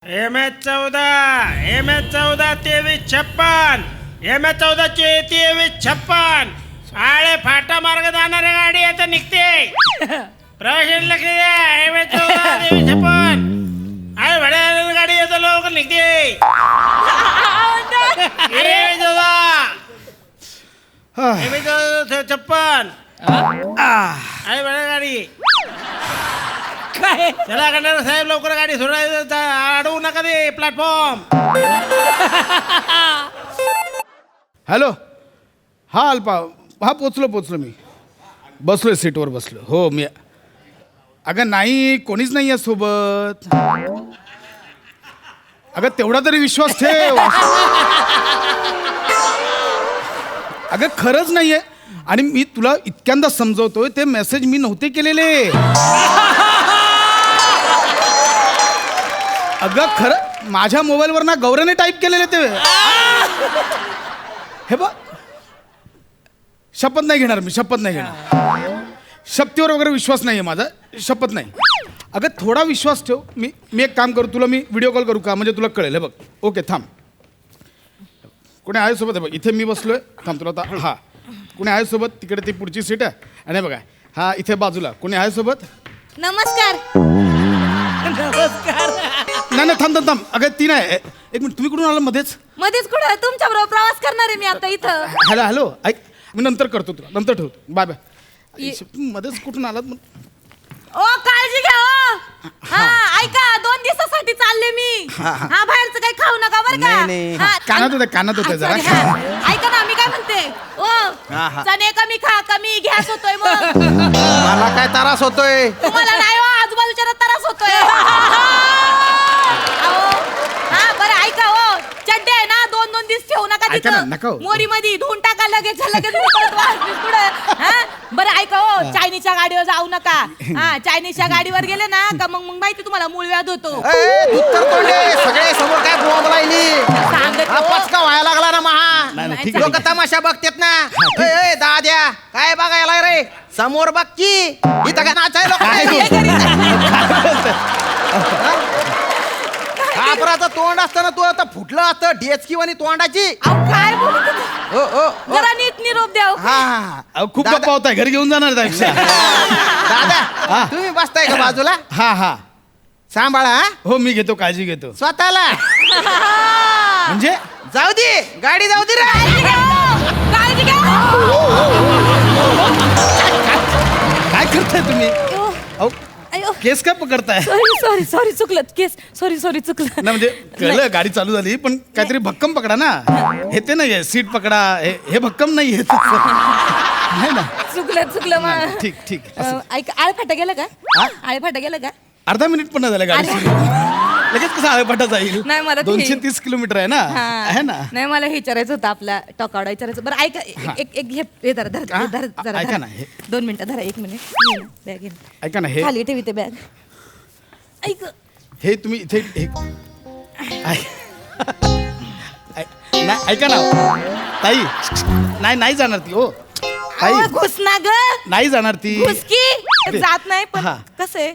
MS14 2356 MS14 2356 आळे फाटा मार्ग जाणाऱ्या गाडी आता निघते. प्रवाशांनी लक्ष द्या. MS14 2356 आळे भाड्या गाडी आता लवकर निघते. MS14 आळे भाड्या गाडी काय चला कंडक्टर साहेब लवकर गाडी सोडायचं अडवू नका ते प्लॅटफॉर्म. हॅलो हा अल्पा हा पोचलो मी बसलोय सीटवर बसलो. हो मी अगं नाही कोणीच नाही आहे सोबत. अगं तेवढा तरी विश्वास ठेव. अगं खरंच नाही आहे आणि मी तुला इतक्यांदा समजवतोय ते मेसेज मी नव्हते केलेले. अगं खरं माझ्या मोबाईलवर ना गौऱ्याने टाईप केलेले ते. हे बघ शपथ नाही घेणार मी. शपथ नाही घेणार. शक्तीवर वगैरे विश्वास नाही आहे माझा. शपथ नाही. अगं थोडा विश्वास ठेव. मी एक काम करू तुला मी व्हिडिओ कॉल करू का म्हणजे तुला कळेल. हे बघ ओके थांब. कोणी आहे सोबत. हे बघ इथे मी बसलोय. थांब तुला आता हा कोणी आहे सोबत. तिकडे ती पुढची सीट आहे आणि हे बघा हा इथे बाजूला कोणी आहे सोबत. नमस्कार. नमस्कार. नाही थांब थांब थांब. अगं ती नाही. एक मिनिट तुम्ही कुठून आला मध्येच. मध्येच कुठं तुमच्या बरोबर प्रवास करणार आहे मी आता इथं. हॅलो हॅलो ऐक मी नंतर करतो तुला नंतर ठेवतो. Bye bye. मध्येच कुठून आलात. ओ काळजी घ्या. ओ हा ऐका 2 दिवसासाठी चालले मी. हा बाहेरचं काही खाऊ नका बरं का. हा, कानात होते जरा. sorry, हा. ऐका ना मी काय म्हणते. ओ चणे कमी खा कमी गॅस होतोय मग. मला काय त्रास होतोय. तुम्हाला नाही हो आजूबाजूच्या त्रास होतोय. हा बरं ऐका हो चड्डे आहे ना 2-2 दिवस ठेवू नका ऐका ना, तिथं नका हो. मोरी मध्ये धुवून टाका लगेच लगेच परत वाजवीस पुढं. हा बरं ऐका हो चायनीजच्या गाडीवर जाऊ नका. हा चायनीजच्या गाडीवर गेले ना का मग माहिती तुम्हाला मूळ व्याध होतो. सगळे समोर काय बोंब लायली. सांगत हा हो. पचका व्हायला लागला ना महा. नाही, ठीक आहे, लोक तमाशा बघतात ना. ए दाद्या काय बघायला रे समोर बघ की इथं काय नाचायला कापराचं तोंड असतं ना तू आता फुटलं असतं डेचकी वाणी तोंडाची. अहो, काय बोलत होते? ओ ओ ओ. जरा नीट निरोप द्या हो. हा अहो, खूप दादा- गप्पा होताय घरी घेऊन जाणार त्यापेक्षा. दादा तुम्ही बसताय का बाजूला. हा हा सांभाळा हा? हो मी घेतो काळजी घेतो. स्वतःला म्हणजे जाऊ दे गाडी जाऊ दे रे. काळजी घ्या हो. काळजी घ्या. काय करताय तुम्ही. अहो अयो केस काय पकडताय. सॉरी चुकलं केस. सॉरी चुकलं. नाही म्हणजे कळलं गाडी चालू झाली पण काहीतरी भक्कम पकडा ना. हे ते नाहीये सीट पकडा हे भक्कम नाहीये. नाही ना. चुकलं मग. ठीक ऐक आळफाटा गेलं का. आळफाटा गेलं का. अर्धा मिनिट पण नाही झालं गाडी अरे. सुरू. लगेच कसं आळपाटा जाईल. नाही, मला ते- 230 किलोमीटर आहे ना. आहे ना. नाही मला हे विचारायचं होतं आपला टॉकावडा विचारायचं. बरं ऐका एक हे धरा ऐका ना, हे- 2 मिनिटं धरा 1 मिनिट. बॅग ऐका ना हे खाली ठेवी ते बॅग. ऐक हे तुम्ही इथे नाही ऐका ना ताई. नाही जाणार ती. हो ताई घुस ना ग. नाही जाणार ती. घुसकी जात नाही पण हा. कसं आहे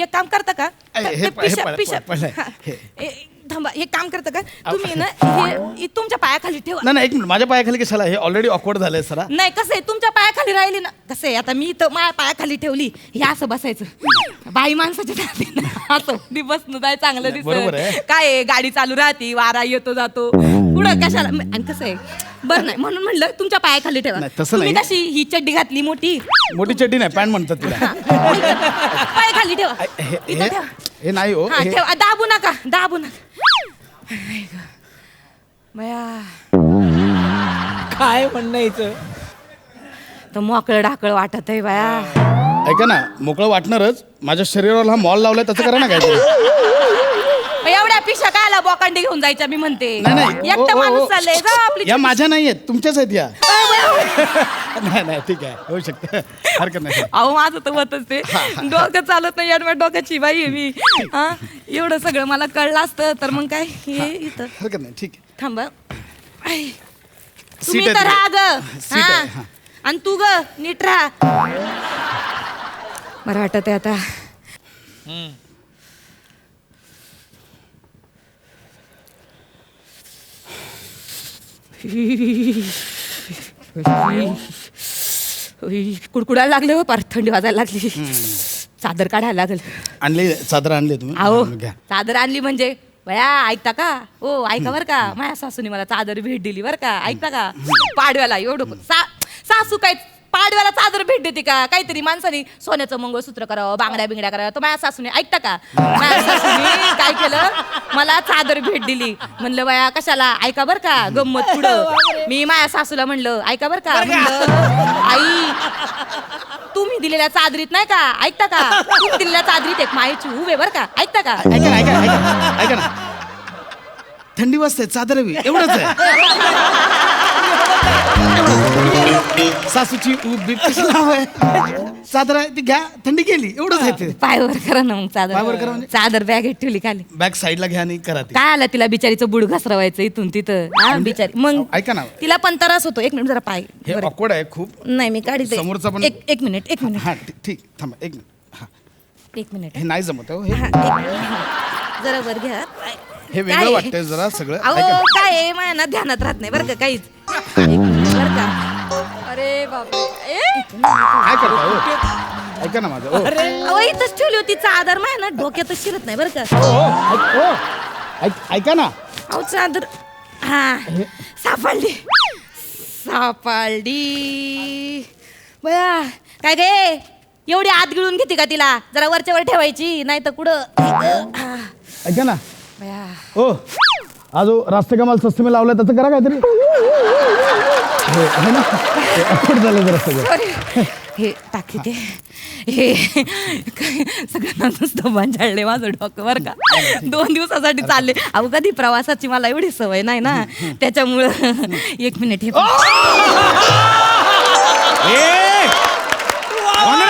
एक काम करता का. हे पडलंय. थांबा हे काम करता का तुम्ही ना हे तुमच्या पायाखाली ठेवा. नाही एक मिनिट माझ्या पायाखाली कशाला. हे ऑलरेडी ऑकवर्ड झालंय सरा. नाही कसं आहे तुमच्या पायाखाली राहिली ना. कसं आहे आता मी इथं माझ्या पायाखाली ठेवली हे असं बसायचं. बाई माणसाच्या जाती ना असं बसणं जाय चांगलं बरोबर आहे. दिसत. काय आहे गाडी चालू राहते वारा येतो जातो पुढं कशाला. आणि कसं आहे बरं नाही म्हणून म्हणलं तुमच्या पायाखाली ठेवा. नाही, तसं तुम्ही नाही. कशी ही चड्डी घातली मोठी मोठी चड्डी नाही पॅन्ट म्हणतात तिला. पायाखाली ठेवा. इथं ठेवा. हे नाही हो. हा हे- ठेवा. दाबू नका. बया काय म्हणायचं. तर मोकळं ढाकळ वाटत आहे बाया. ऐका ना मोकळं वाटणारच. माझ्या शरीरावर हा मॉल लावलाय त्याचं करा ना काहीतरी. एवढ्या पिशा कायला बोकांडी घेऊन जायच्या मी म्हणते. नाही एकटा माणूस चाललंय जा आपली या माझ्या नाही आहेत तुमच्याच आहेत या. नाही ठीक आहे होऊ शकतं हरकत नाही. अहो माझं तर होतच ते डोकं चालत नाही यार डोक्याची बाई आहे मी. हा एवढं सगळं मला कळलं असतं तर मग काय हे इथं हरकत नाही ठीक आहे. थांबा. सीट तुम्ही आहे तर राहा तिकडे. सीट आहे, ग. हा. आणि तू ग नीट राहा. बरं वाटत आहे आता. कुडकुडायला लागले हो, पार थंडी वाजायला लागली. चादर काढायला लागल. आणली चादर आणली तुम्ही अहो घ्या. चादर आणली म्हणजे बया ऐकता का? ओ ऐका बर का, माझ्या सासूने मला चादर भेट दिली बर का, ऐकता का? पाडव्याला एवढं सासू काय पाडव्याला चादर भेट देते का? काहीतरी माणसाने सोन्याचं मंगळसूत्र करावं, बांगड्या बिंगड्या करावं. तर माझ्या सासूने ऐकता का, माझ्या सासूने काय केलं, मला चादर भेट दिली. म्हणलं बाया कशाला, ऐका बर का गंमत पुढं. मी माझ्या सासूला म्हणलं ऐका बर का, म्हणलं आई तुम्ही दिलेल्या चादरीत नाही का, ऐकता का, तुम्ही दिलेल्या चादरीत एक मायेची उभे बर का, ऐकता का? ऐका ना ऐका ऐका ऐका ना, थंडी वाजते चादर हवी एवढंच आहे. सासूची ऊब बीब कशाला हवंय, चादर आहे ती घ्या, थंडी गेली एवढंच आहे ते. पायवर करा ना मग पायवर करा चादर. म्हणजे? चादर बॅगेत ठेवली खाली. बॅक साईडला घ्या आणि करा ते. काय आला तिला बिचारीचं बुड घसरवायचं इथून तिथं, हा बिचारी. मग ऐका ना, तिला पण त्रास होतो. एक मिनिट जरा पाय हे बरं. ऑकवर्ड आहे खूप. नाही मी काढते. समोरचा पण- एक मिनिट हा ठीक थांबा एक मिनिट. हा एक मिनिट हे नाही जमत हो, हे हा, एक मिनिट. हा. जरा वर घ्या. हे वेगळं काय? वाटतंय जरा सगळं. अहो ऐका ना. काय आहे, माझ्या ना ध्यानात राहत नाही बरं का काहीच. एक मिनिट बरं का. अरे बापरे. काय करता हो? ऐका ना माझं ओ. अहो इथंच ठेवली होती चादर, माझ्या ना डोक्यातच शिरत नाही बरं का. ऐका ना, अहो चादर हा सापडली सापडली. बया काय गे, एवढी आत गिळून घेते का तिला? जरा वरच्या वर ठेवायची, नाही तर कुठं. ऐका ना बया ओ, आज रास्ते कमाल सस्ते में लावलाय त्याचं करा काहीतरी. हे आहे ना, हे awkward झालं जरा सगळं. सॉरी. हे टाकी ते हे काय सगळ्यांना नुसतं भांजाळले माझं डोकं बरं का. 2 दिवसासाठी चालले. अहो कधी प्रवासाची मला एवढी सवय नाही ना, त्याच्यामुळं. एक मिनिट हे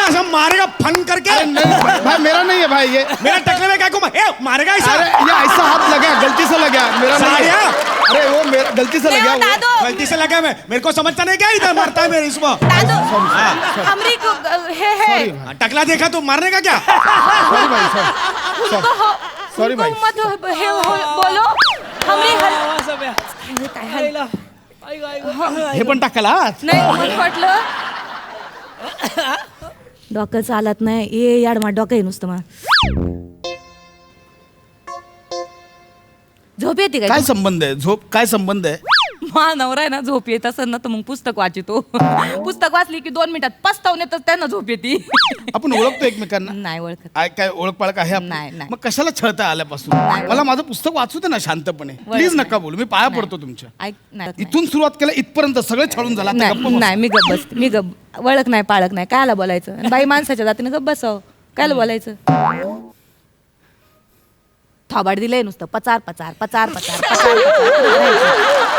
ऐसा मारेगा फन करके. अरे नहीं भाई, मेरा नहीं है भाई ये. मेरा टकले में क्या को मारेगा ऐसा. अरे ये ऐसा हाथ लगा, गलती से लगा, मेरा नहीं है. साड़िया? अरे वो मेरा गलती से लगा वो. दादो गलती से लगा मैं, मेरे को समझता नहीं क्या इधर मारता है मेरे इसको. दादो हमरी को हे सॉरी हाँ, टकला देखा तो मारने का क्या. सॉरी भाई, सॉरी सॉरी भाई. मत हे बोलो हमरी काय हे पण टाकायला हात? नाही मला वाटलं डोकं चालत नाही. ये याड मा डोकं आहे नुसतं मा. झोप येते काय संबंध आहे झोप, काय संबंध आहे? मा नवरा आहे ना, झोप येत असेल ना तर मग पुस्तक वाचितो. पुस्तक वाचली की 2 मिनिटात पस्तावण्यातच त्यांना झोप येते. आपण ओळखतो एकमेकांना. नाही ओळखत. काय ओळख पाळख आहे आपली? नाही, नाही. मग कशाला छळता आल्यापासून? नाही. मला माझं पुस्तक वाचू दे ना शांतपणे. प्लीज नका बोलू, मी पाया पडतो तुमच्या. ऐक नाही इथून सुरुवात केलं इथपर्यंत सगळं छळून झालं. आता गप्प नाही बसा. नाही, मी गप्प बसते. मी गप्प वळख नाही पाळख नाही, कायला बोलायचं. आणि बाई माणसाच्या जातीने गप्प बसाव, कायला बोलायचं. थोबाड दिलंय नुसतं पचार पचार पचार पचार पचार पचार.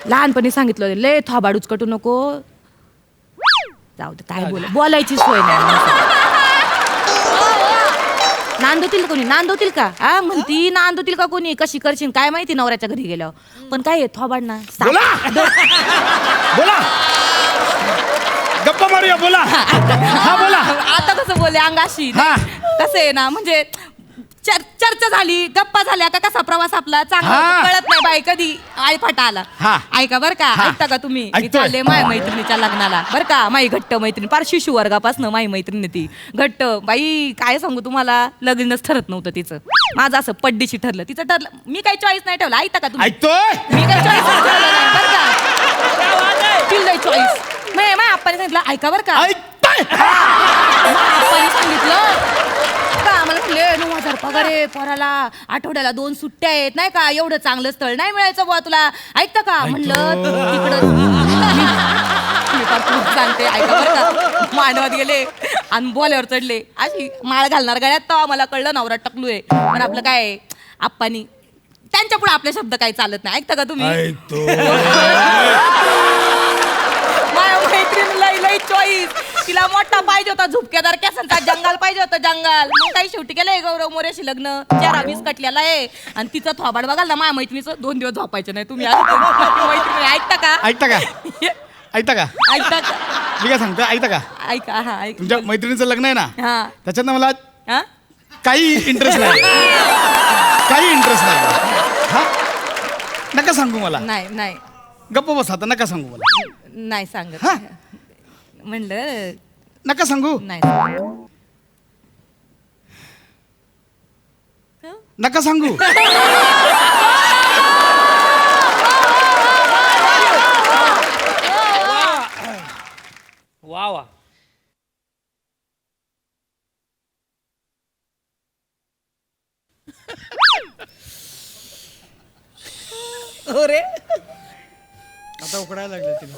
लहानपणी सांगितलं होतं, लय थोबाड उचकटू नको. जाऊ दे, काय बोलायची सोय नाही. नांदवतील कोणी, नांदवतील का? हा म्हणती नांदवतील का कोणी? कशी करशील काय माहिती नवऱ्याच्या घरी गेल्यावर. पण काय आहे थोबाड ना. बोला गप्पा मारूया, बोला. हा बोला. आता कसं बोलले अंगाशी. हा. कसं आहे ना, म्हणजे चर्चा झाली, गप्पा झाल्या का, कसा प्रवास आपला चांगला हा. होता, कळत नाही बाई कधी आळफाटा आला. हा. ऐका बर का, हा. ऐकता का तुम्ही? मी ऐकतोय. चालले माझ्या मैत्रिणीच्या लग्नाला बर का. माई घट्ट मैत्रीण, फार शिशु वर्गापासून माई मैत्रिणी ती घट्ट. बाई काय सांगू तुम्हाला, लग्नच ठरत नव्हतं तिचं. माझं असं पड्डीशी ठरलं, तिचं ठरलं. मी काही चॉईस नाही ठेवला. ऐकता का तुम्ही? ऐकतोय. मी काही चॉईस बर का. तिला चॉईस माझ्या आप्पाने सांगितलं, ऐका बर का. ऐकतोय. आप्पाने सांगितलं का आम्हाला म्हणले 9,000 पगार आहे पोराला, आठवड्याला 2 सुट्ट्या आहेत नाही का, एवढं चांगलं स्थळ नाही मिळायचं बुवा तुला. ऐकता का म्हणलं तिकडं. मी फार खूप सांगते, ऐका बरं का. मांडवात गेले आणि बोल्यावर चढले, अशी माळ घालणार गळ्यात, तेव्हा मला कळलं नवरा टकलूय. पण आपलं काय, आप्पानी त्यांच्या पुढे आपले शब्द काही चालत नाही. ऐकता का तुम्ही? माझ्या मैत्रिणीला लई चॉईस. तिला मोठा पाहिजे होता, झुपकेदार केसांचा जंगल पाहिजे होतं, जंगल. मग काही शेवटी केलंय गौरव मोरेशी लग्न. 4 कटलेला आहे आणि तिचं थोबाड बघाल ना माझ्या मैत्रिणीचं 2 दिवस झोपायचं नाही. तुम्ही मैत्रिणी ऐकता का? ऐकता का? ऐकता का? ऐकता का? मी काय सांगतो, ऐकता का? ऐका. हा ऐक. तुमच्या मैत्रिणीचं लग्न आहे ना, हा त्याच्यात मला हा काही इंटरेस्ट नाही. काही इंटरेस्ट नाही. हा नका सांगू मला. नाही नाही गप्प बस आता, नका सांगू मला. नाही सांगत. हा? म्हणलं नका सांगू. नाही. नका सांगू. वा वा. अरे आता उकडायला लागले तिला.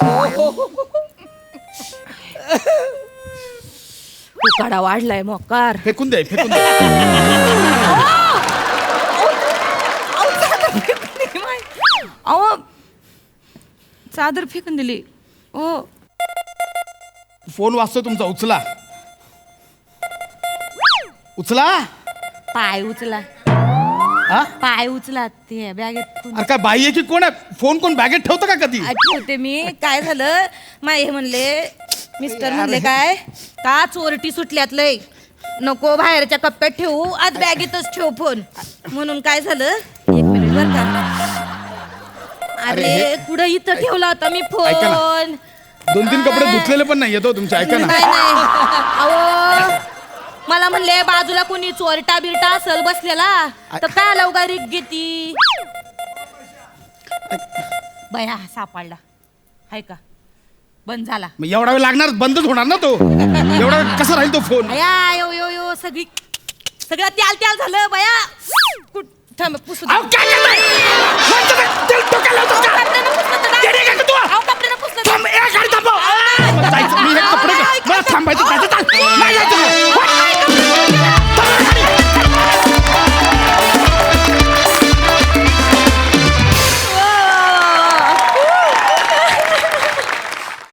उकाडा वाढलाय मोकार. फेकून दे, फेकून दे. अहो चादर फेकून दिली. ओ फोन वाजतो तुमचा, उचला. उचला. पाय उचला. हा? पाय उचला. ते बॅगेत अरे काय बाई आहे की कोण आहे? फोन कोण बॅगेत ठेवतं का कधी? ठेवते मी. काय झालं माय हे म्हणले मिस्टर म्हणले काय का चोरटी सुटल्यात लय नको बाहेरच्या कप्प्यात ठेवू आज बॅगेतच ठेव फोन. म्हणून काय झालं 1 मिनिट बर का. अरे कुठं इथं ठेवला होता मी ऐका ना. फोन. 2-3 कपडे धुतलेले पण नाही येतो तुमच्या. ऐका ना. नाही नाही अहो मला म्हणले बाजूला कोणी चोरटा बिरटा असल बसलेला तर काय लवकर रिक घेती. बया सापडला हाय का बंद झाला. मग एवढा वेळ लागणार, बंदच होणार ना तो. एवढा वेळ कसा राहील तो फोन? बया यो यो यो सगळं त्याल त्याल झालं बया. थांब पुसू दे. अहो, काय करताय? कोणतं ते तेल डोक्याला लावतो का? कपड्यानं पुसलं तर येडे का तू? अहो, कपड्यानं पुसलं तर. थांब, ए, गाडी थांबव. जायचं, मी हे कपडे मला थांबायचं. नाही जायचं.